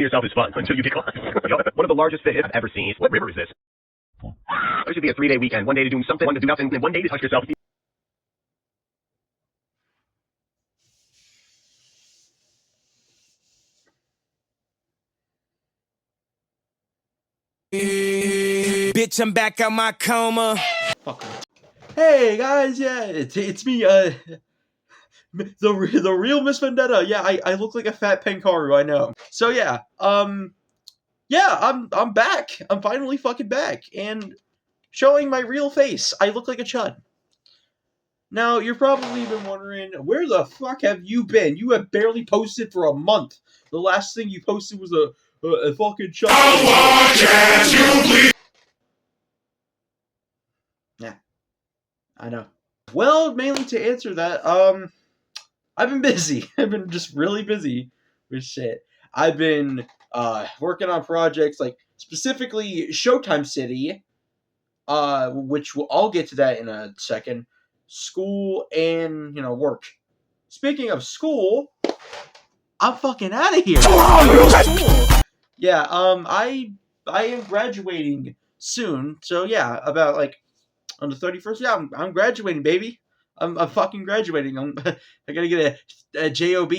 yourself is fun until you get caught. One of the largest fish I've ever seen. What river is this? There should be a 3-day weekend. 1 day to doing something, 1 to do nothing, and 1 day to touch yourself. Bitch, I'm back out my coma. Fuck. Hey guys, yeah, it's me, the real Ms Vendetta. Yeah, I look like a fat Penkaru, I know. So yeah, yeah, I'm back. I'm finally fucking back and showing my real face. I look like a chud. Now you're probably been wondering, where the fuck have you been? You have barely posted for a month. The last thing you posted was a fucking chud. How can you please? Yeah, I know. Well, mainly to answer that, I've been busy. I've been just really busy with shit. I've been working on projects like specifically Showtime City, which I'll get to that in a second. School and work. Speaking of school, I'm fucking out of here. Yeah, I am graduating soon. So yeah, about like on the 31st. Yeah, I'm graduating, baby. I'm fucking graduating. I gotta get a job.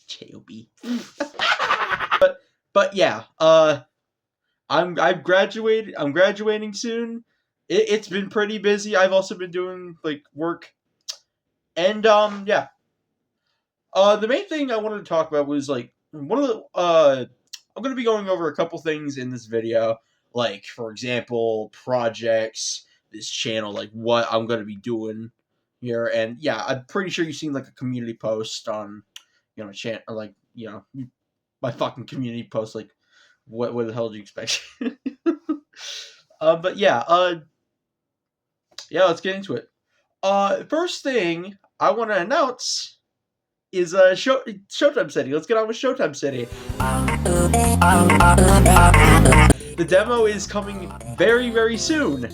Job. but yeah. I'm graduated. I'm graduating soon. It's been pretty busy. I've also been doing like work, and yeah. The main thing I wanted to talk about was like one of the I'm gonna be going over a couple things in this video, like for example projects, this channel, like what I'm gonna be doing here, and yeah, I'm pretty sure you've seen like a community post on channel, like my fucking community post, like. What the hell do you expect? But yeah, yeah, let's get into it. First thing I want to announce is Showtime City. Let's get on with Showtime City. The demo is coming very, very soon.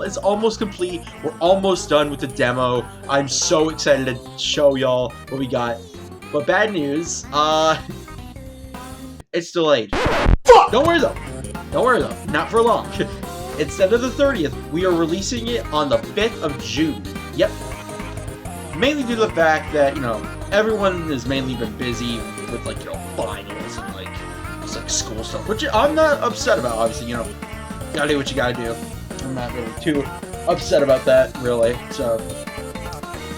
It's almost complete. We're almost done with the demo. I'm so excited to show y'all what we got. But bad news, it's delayed. Fuck! Don't worry though. Not for long. Instead of the 30th, we are releasing it on the 5th of June. Yep. Mainly due to the fact that, everyone has mainly been busy with, like, finals and, like, just, like, school stuff. Which I'm not upset about, obviously, gotta do what you gotta do. I'm not really too upset about that, really, so...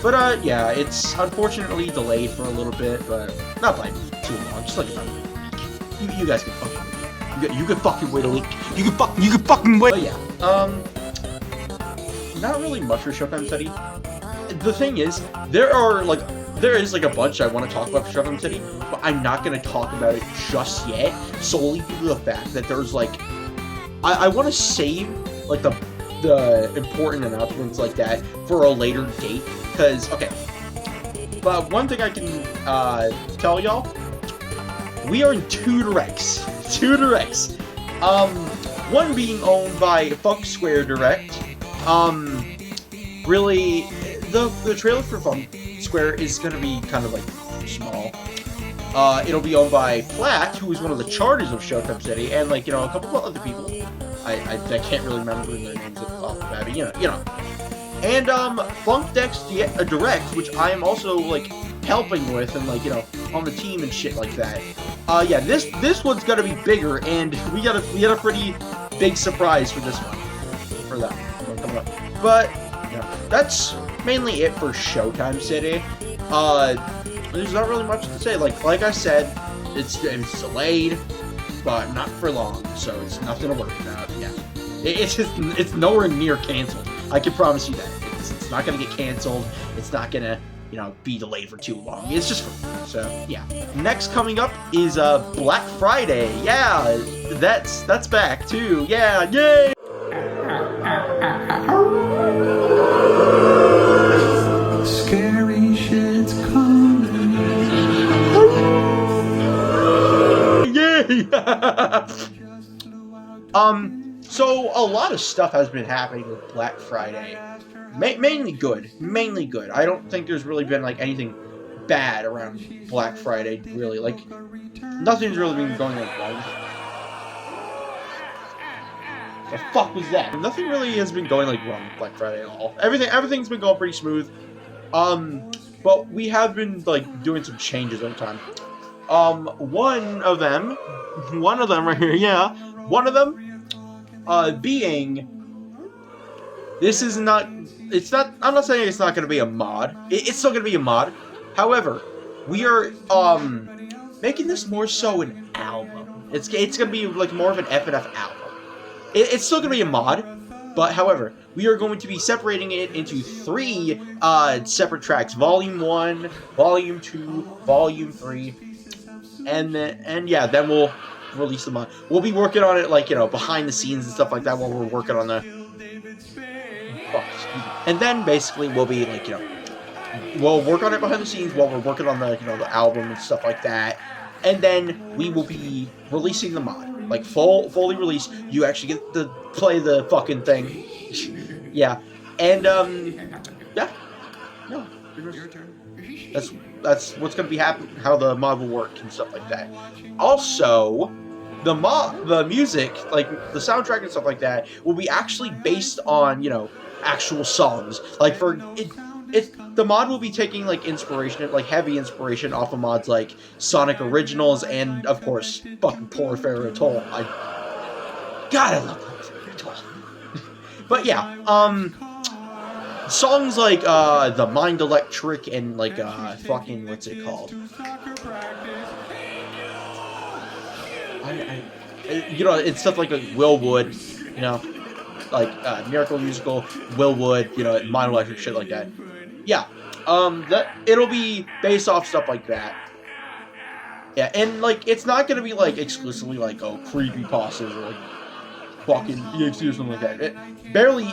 But, yeah, it's unfortunately delayed for a little bit, but not by too long, just like about a week. You guys can fucking wait. You can fucking wait a week. You can fucking wait. But yeah, not really much for Showtime City. The thing is, there is like a bunch I want to talk about for Showtime City, but I'm not going to talk about it just yet, solely due to the fact that there's, like, I want to save, like, the important announcements like that for a later date. Because, okay, but one thing I can tell y'all, we are in two directs. One being owned by Funk Square Direct. Really, the trailer for Funk Square is going to be kind of like small. It'll be owned by Platt, who is one of the charters of Showtime City, and like a couple of other people. I can't really remember their names off the bat, but and Funk Dex Direct, which I am also like helping with and like on the team and shit like that. Yeah, this one's gonna be bigger, and we got a pretty big surprise for this one, for that one coming up. But that's mainly it for Showtime City. There's not really much to say. Like I said, it's delayed, but not for long, so it's nothing to worry about. Yeah, it's nowhere near canceled. I can promise you that. It's not gonna get canceled. It's not gonna, be delayed for too long. It's just for fun. So yeah. Next coming up is Black Friday. Yeah, that's back too. Yeah, yay! Scary shit's coming. Yay! So a lot of stuff has been happening with Black Friday. mainly good. Mainly good. I don't think there's really been, like, anything bad around Black Friday, really. Like, nothing's really been going like wrong. The fuck was that? Nothing really has been going, like, wrong with Black Friday at all. Everything's been going pretty smooth. But we have been, like, doing some changes over time. One of them right here, yeah. One of them, being, this is not, it's not, I'm not saying it's not going to be a mod. It's still going to be a mod. However, we are, making this more so an album. It's going to be, like, more of an F&F album. It's still going to be a mod, but, however, we are going to be separating it into 3, separate tracks. Volume 1, Volume 2, Volume 3, and yeah, then we'll release the mod. We'll be working on it, like, you know, behind the scenes and stuff like that while we're working on the... Oh, excuse me. And then, basically, we'll be, like, you know, we'll work on it behind the scenes while we're working on the, you know, the album and stuff like that. And then we will be releasing the mod. Like, fully released. You actually get to play the fucking thing. Yeah. And, yeah. No. That's what's going to be happening, how the mod will work and stuff like that. Also, the music, like, the soundtrack and stuff like that, will be actually based on, you know, actual songs. Like, the mod will be taking, like, inspiration, like, heavy inspiration off of mods like Sonic Originals and, of course, fucking Poor Pharaoh Toll. God, I love Poor Pharaoh Toll. But, yeah, songs like, The Mind Electric and, like, fucking, what's it called? You know, it's stuff like Will Wood, you know, like, Miracle Musical, Will Wood, you know, Mind Electric, shit like that. Yeah, it'll be based off stuff like that. Yeah, and, like, it's not gonna be, like, exclusively, like, oh, creepypastas or, like, fucking EXE or something like that.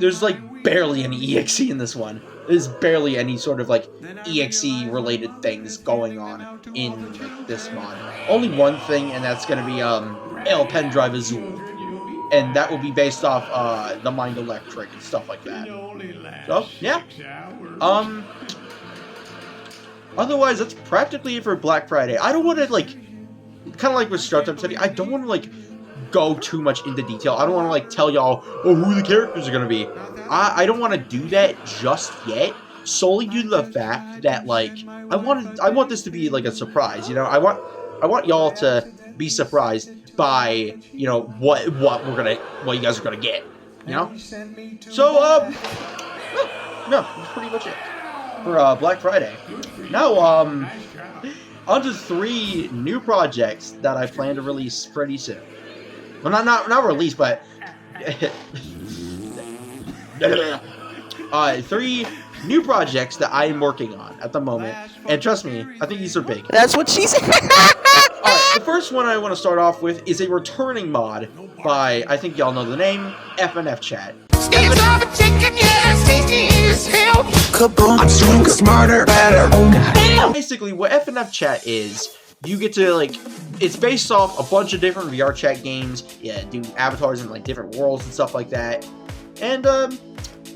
There's, like, barely any EXE in this one. There's barely any sort of, like, EXE-related things going on in, like, this mod. Only one thing, and that's gonna be, El Pendrive Azul. And that will be based off, The Mind Electric and stuff like that. So, yeah. Otherwise, that's practically it for Black Friday. I don't want to, like, kind of like with Startup City, I don't want to, like, go too much into detail. I don't want to, like, tell y'all, oh, who the characters are going to be. I don't want to do that just yet, solely due to the fact that, like, I want this to be, like, a surprise, you know? I want y'all to be surprised by, you know, what you guys are gonna get, you know? So, no, that's pretty much it for Black Friday. Now, on to 3 new projects that I plan to release pretty soon. Well, not release, but 3 new projects that I am working on at the moment, and trust me, I think these are big. That's what she said. Alright, the first one I want to start off with is a returning mod by, I think y'all know the name, FNF Chat. I'm stronger, smarter, better. Basically, what FNF Chat is, you get to, like, it's based off a bunch of different VR chat games, yeah, do avatars in, like, different worlds and stuff like that, and,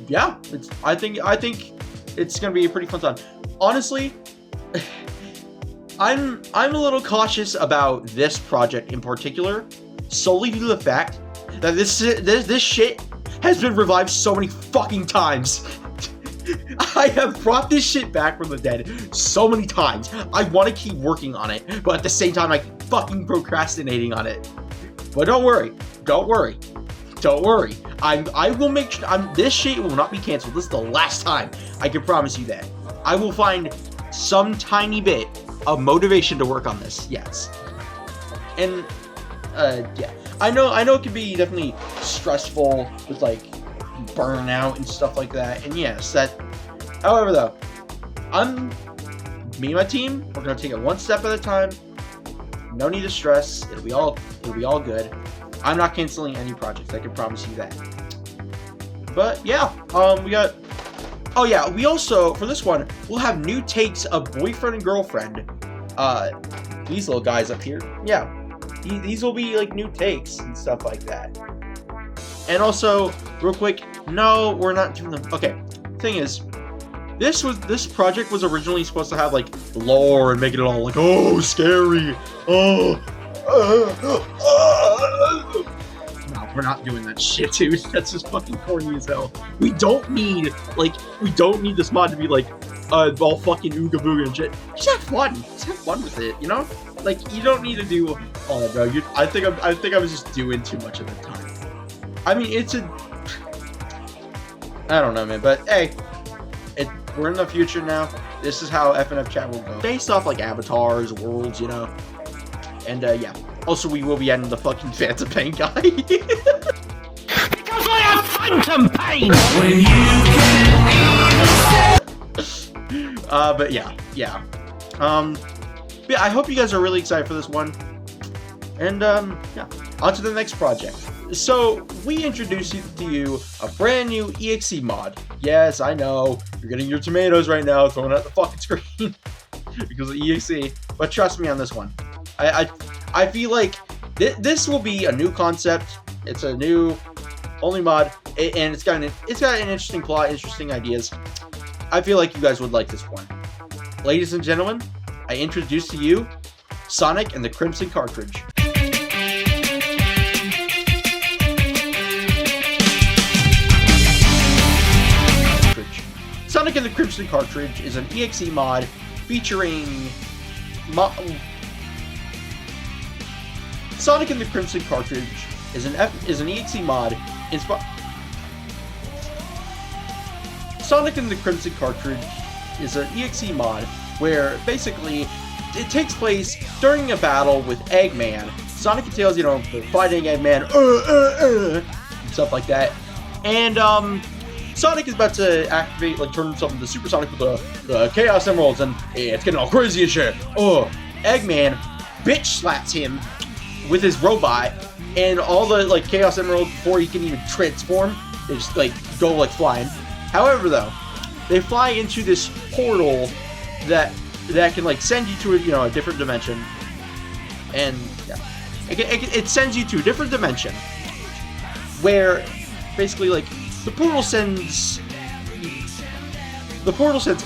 yeah, I think it's gonna be a pretty fun time. Honestly, I'm a little cautious about this project in particular, solely due to the fact that this shit has been revived so many fucking times. I have brought this shit back from the dead so many times. I want to keep working on it, but at the same time, I'm fucking procrastinating on it. But don't worry. I will make sure this shit will not be canceled. This is the last time. I can promise you that. I will find some tiny bit of motivation to work on this. Yes. And yeah. I know it can be definitely stressful with, like, burnout and stuff like that. And yes, however though, me and my team, we're gonna take it one step at a time. No need to stress. It'll be all good. I'm not canceling any projects, I can promise you that. But yeah, we also, for this one, we'll have new takes of Boyfriend and Girlfriend. These little guys up here. Yeah. These will be, like, new takes and stuff like that. And also, real quick, no, we're not doing them. Okay, thing is, this project was originally supposed to have like lore and make it all like, oh, scary. Oh. No, we're not doing that shit, dude. That's just fucking corny as hell. We don't need this mod to be like all fucking ooga booga and shit. Just have fun. Just have fun with it, you know? Like, you don't need to do all that, bro. I think I was just doing too much of the time. I mean, I don't know, man, but hey, we're in the future now. This is how FNF chat will go. Based off like avatars, worlds, you know. And yeah. Also, we will be adding the fucking Phantom Pain guy. Because I have phantom pain! When you but yeah. Yeah, I hope you guys are really excited for this one. And yeah, on to the next project. So, we introduce to you a brand new EXE mod. Yes, I know, you're getting your tomatoes right now, throwing at the fucking screen because of EXE. But trust me on this one. I feel like this will be a new concept. It's a new only mod, and it's got an interesting plot, interesting ideas. I feel like you guys would like this one. Ladies and gentlemen, I introduce to you Sonic and the Crimson Cartridge. Sonic and the Crimson Cartridge is an EXE mod featuring Sonic and the Crimson Cartridge is an EXE mod Sonic and the Crimson Cartridge is an EXE mod where basically it takes place during a battle with Eggman. Sonic and Tails, you know, they're fighting Eggman, and stuff like that. And Sonic is about to activate, like, turn himself into Super Sonic with the Chaos Emeralds, and it's getting all crazy and shit. Eggman bitch slaps him with his robot, and all the, like, Chaos Emeralds, before he can even transform, they just, like, go, like, flying. However, though, they fly into this portal that can, like, send you to a, you know, a different dimension. And, yeah. It sends you to a different dimension where, basically, like, the portal sends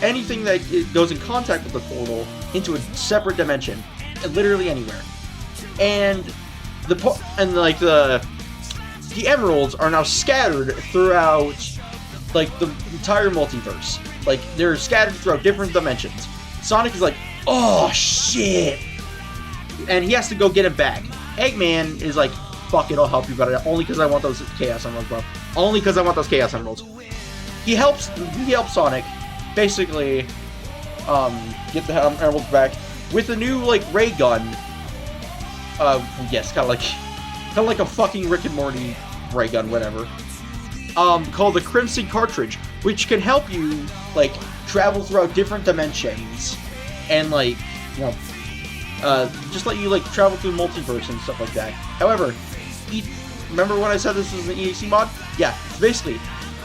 anything that goes in contact with the portal into a separate dimension, literally anywhere. And the emeralds are now scattered throughout, like, the entire multiverse. Like, they're scattered throughout different dimensions. Sonic is like, oh shit, and he has to go get it back. Eggman is like, fuck it, I'll help you, but only because I want those Chaos Emeralds, bro. Only because I want those Chaos Emeralds. He helps Sonic basically get the emeralds back with a new, like, ray gun. Yes, kind of like a fucking Rick and Morty ray gun, whatever. Called the Crimson Cartridge, which can help you, like, travel throughout different dimensions and, like, you know, just let you, like, travel through multiverse and stuff like that. However, remember when I said this was an EXE mod? Yeah, basically,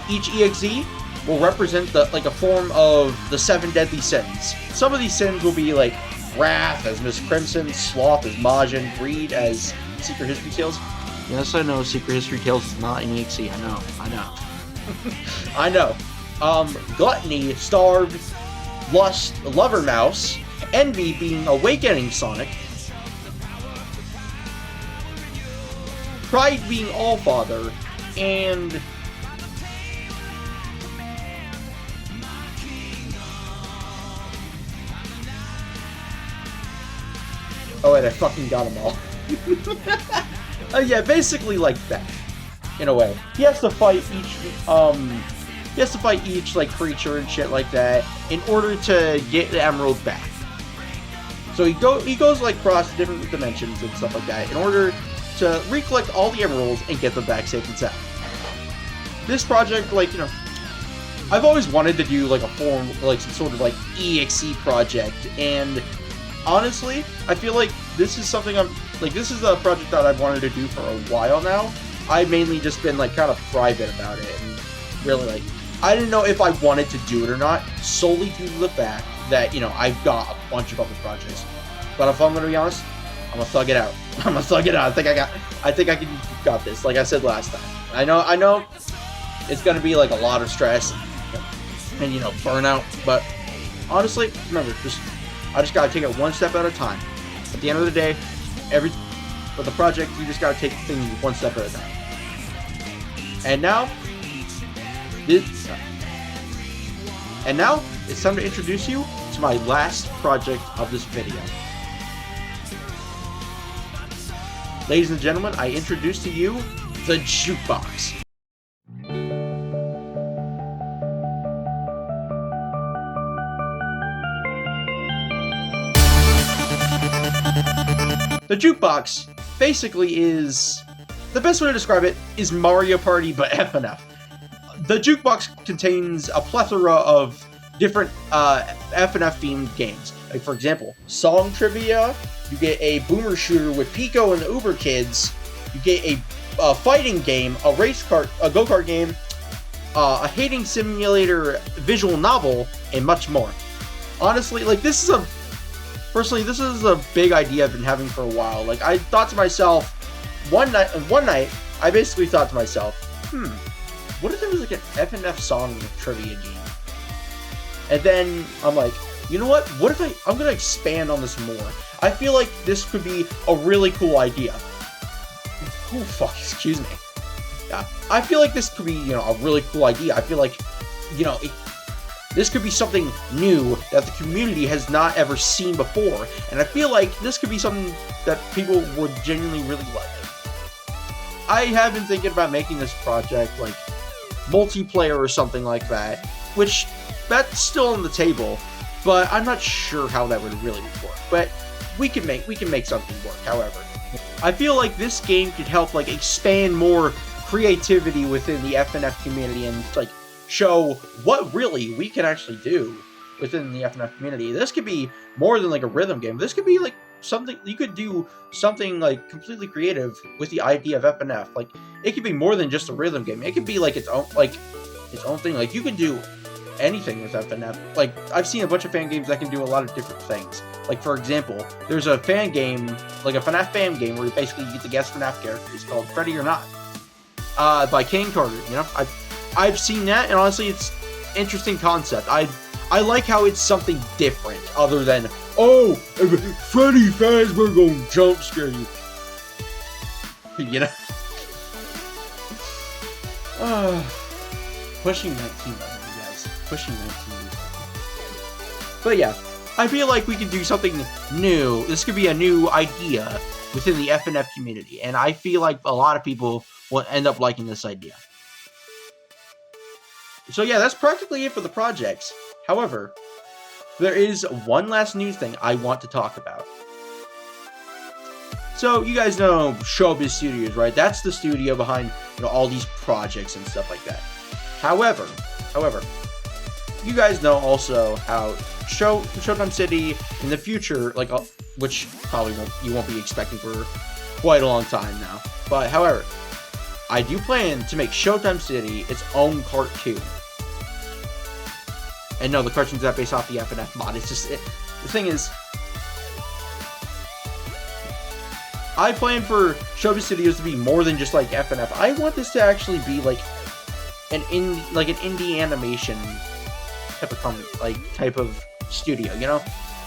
each EXE will represent a form of the 7 deadly sins. Some of these sins will be like Wrath as Miss Crimson, Sloth as Majin, Greed as Secret History Tales. Yes, I know Secret History Tales is not an EXE. I know. I know. Gluttony, Starved, Lust, Lover Mouse, Envy being Awakening Sonic, Pride being Allfather, and oh wait, I fucking got them all. Yeah, basically like that, in a way. He has to fight each like creature and shit like that in order to get the emeralds back. So he goes like across different dimensions and stuff like that in order to recollect all the emeralds and get them back safe and sound. This project, like, you know, I've always wanted to do like a form, like some sort of like EXE project, and honestly, I feel like this is something this is a project that I've wanted to do for a while now. I've mainly just been like kind of private about it, and really like, I didn't know if I wanted to do it or not, solely due to the fact that, you know, I've got a bunch of other projects. But if I'm gonna be honest, I'm gonna thug it out. I think I got this, like I said last time. I know it's gonna be like a lot of stress. and burn out. But honestly, remember, I just gotta take it one step at a time. At the end of the day, for the project, you just gotta take things one step at a time. And now, it's time to introduce you to my last project of this video. Ladies and gentlemen, I introduce to you the Jukebox. The Jukebox basically is, the best way to describe it is Mario Party but FNF. The Jukebox contains a plethora of different FNF themed games. Like, for example, song trivia, you get a boomer shooter with Pico and the Uber Kids, you get a fighting game, a go-kart game, a hating simulator visual novel, and much more. Honestly, like, this is a big idea I've been having for a while. Like, I thought to myself, one night, I basically thought to myself, what if there was like an FNF song trivia game? And then I'm like, you know what? What if I'm gonna expand on this more? I feel like this could be a really cool idea. Oh fuck, excuse me. Yeah, I feel like this could be, a really cool idea. I feel like, this could be something new that the community has not ever seen before, and I feel like this could be something that people would genuinely really like. I have been thinking about making this project like multiplayer or something like that, which that's still on the table, but I'm not sure how that would really work. But we can make something work. However, I feel like this game could help like expand more creativity within the FNF community and like show what really we can actually do within the FNF community. This could be more than like a rhythm game. This could be like something, you could do something like completely creative with the idea of FNF. Like, it could be more than just a rhythm game. It could be like its own thing. Like, you could do anything with FNF. Like, I've seen a bunch of fan games that can do a lot of different things. Like, for example, there's a fan game, like a FNAF fan game, where basically you get to guess FNAF characters called Freddy or Not, by King Carter. I've seen that, and honestly, it's an interesting concept. I like how it's something different, other than, oh, Freddy Fazbear gonna jump scare you. Pushing 19, guys. Pushing 19. But yeah, I feel like we could do something new. This could be a new idea within the FNF community, and I feel like a lot of people will end up liking this idea. So yeah, that's practically it for the projects. However, there is one last news thing I want to talk about. So, you guys know Showbiz Studios, right? That's the studio behind, all these projects and stuff like that. However, you guys know also how Showtime City in the future, like, which probably you won't be expecting for quite a long time now. But, however, I do plan to make Showtime City its own cartoon. And no, the cartoon's not based off the FNF mod. It's just, the thing is, I plan for Showbiz Studios to be more than just like FNF. I want this to actually be like an indie animation type of studio.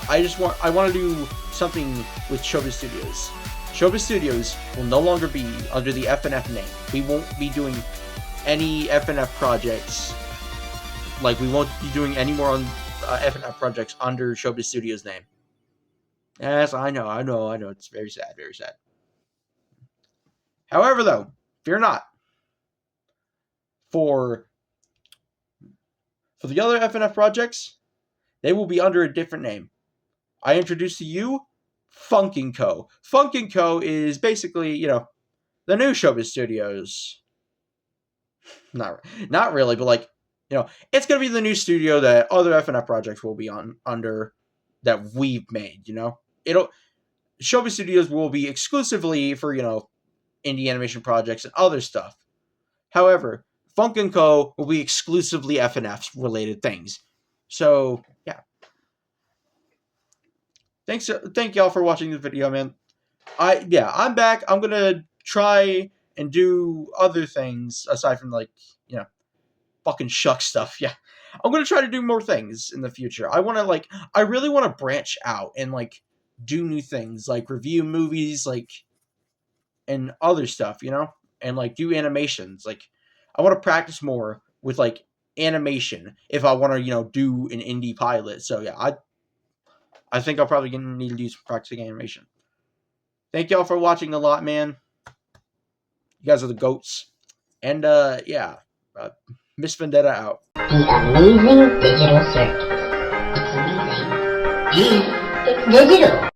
I want to do something with Showbiz Studios. Showbiz Studios will no longer be under the FNF name. We won't be doing any FNF projects. Like, we won't be doing any more on FNF projects under Showbiz Studios' name. Yes, I know. It's very sad, very sad. However, though, fear not. For the other FNF projects, they will be under a different name. I introduce to you Funkin Co. Funkin Co. is basically, the new Showbiz Studios. Not really, but like, it's going to be the new studio that other FNF projects will be under that we've made, Showbiz Studios will be exclusively for, indie animation projects and other stuff. However, Funkin Co. will be exclusively FNF related things. So, yeah. Thank y'all for watching the video, man. I'm back. I'm going to try and do other things aside from, like, fucking shuck stuff. Yeah. I'm gonna try to do more things in the future. I really want to branch out and like do new things, like review movies, like and other stuff, and like do animations. Like I want to practice more with like animation if I want to, do an indie pilot. So yeah, I think I'll probably gonna need to do some practicing animation. Thank y'all for watching a lot, man. You guys are the goats. And yeah, Ms Vendetta out. The amazing digital circus. It's amazing. It's digital.